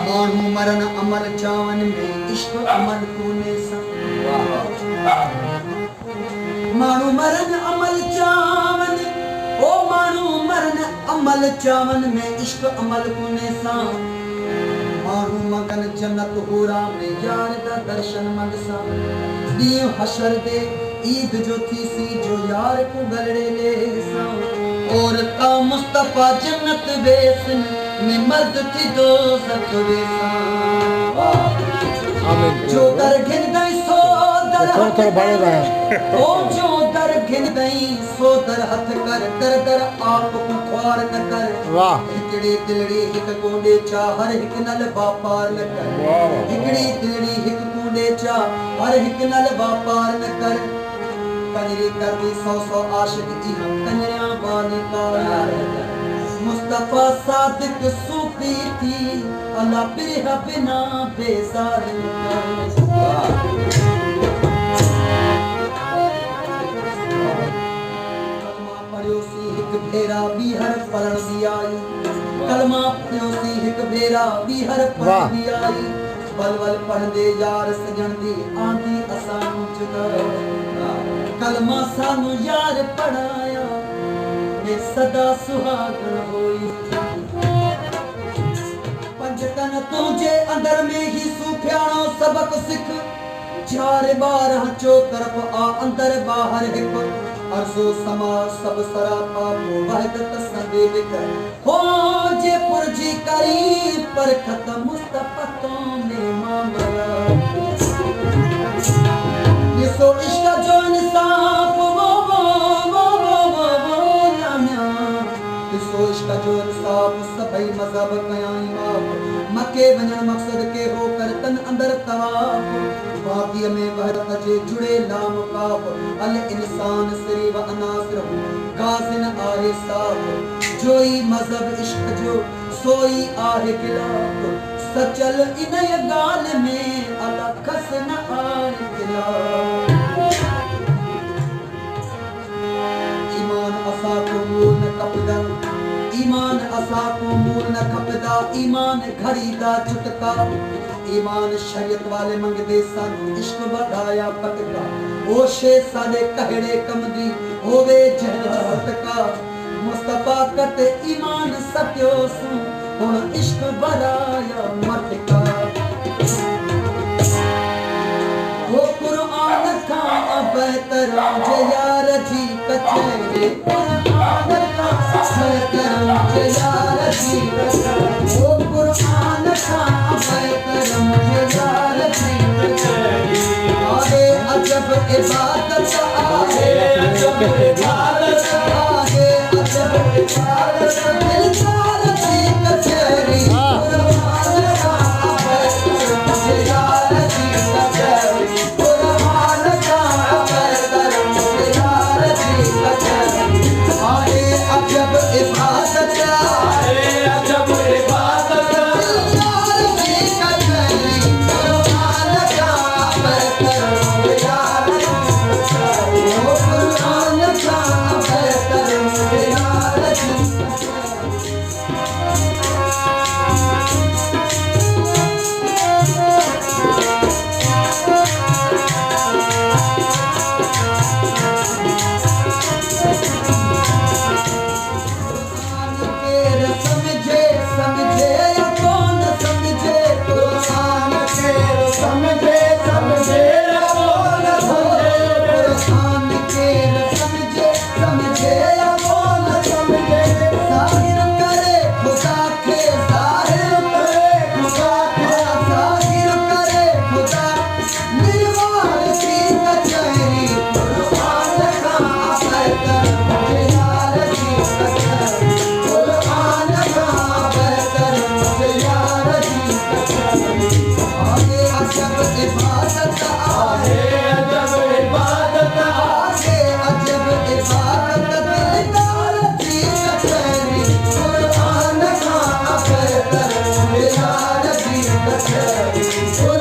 मानू मरण अमल चावन में इश्क अमल कोने सा मानू मरण अमल चावन ओ मानू मरण अमल चावन में इश्क अमल कोने सा मानू मगन जन्नत होरा में यार दा दर्शन मंगसा दी हशर दे ईद जो थी सी जो यार को गलड़े ले सा और ता मुस्तफा जन्नत बेसन में मर्द थी दो सत बेसा जो दर घिन गई सो दर हथ कर ओ जो दर घिन गई सो दर हथ कर दर दर आप को ख्वार न कर वाह हिकड़ी दिलड़ी हिक कोंडे चा हर हिक नल व्यापार न कर हिकड़ी दिलड़ी हिक कोंडे चा हर हिक नल व्यापार न कर कजरी कर दी 100 आशिक की हम कन्या वाले का मुस्तफा सादिक सूफी थी अल्लाह बिरह बिना बेजार कलमा पढ़ियो सी हिक भेरा भी हर पढ़न दी आई कलमा पढ़ियो सी हिक भेरा भी हर पढ़न दी आई बल बल पढ़ दे यार सजन दी आंधी असान जुदा कलमा सानू यार पढ़ाया मैं सदा सुहागन होई पंजतन तुझे अंदर में ही सुफ्यानो सबक सिख चार बार चो तरफ आ अंदर बाहर हिक अर्जो समा सब सरापा वहदत संदेह कर हो जे पुरजी करी पर खत्म मुस्तफा तो ने मामला ये सो इश्क जो इंसाफ का जो इंसाफ सभई मजहब कया इमाम मके वञण मकसद के हो कर तन अंदर तवाफ बाकी में वहदत जे जुड़े नाम काफ अल इंसान सरी व अनासर गाजिन आहे साफ जोई मजहब इश्क जो सोई आहे खिलाफ सचल इन गाल में अलखस न आए खिलाफ ईमान असा को न कपदा ईमान असा को मूल न खपदा ईमान घड़ीदा चुटका ईमान शरीयत वाले मंगदे सानू इश्क बढ़ाया पटका ओशे साले कहड़े कमदी होवे जहनत का मुस्तफा कते ईमान सत्यो सु हुन इश्क बढ़ाया मटका वो कुरान का बेहतर जे यार जी कचरे कुरान का बेहतर जे यार जी कचरे वो कुरान का बेहतर जे यार जी कचरे आगे अजब इबादत आगे अजब इबादत आगे अजब इबादत दिलदार जी कचरे कुरान का बेहतर जे यार जी कचरे अजब इबादत अजब इबादत यार जी कचरी कुरान का बेहतर यार वो कुरान का बेहतर यार जी Oh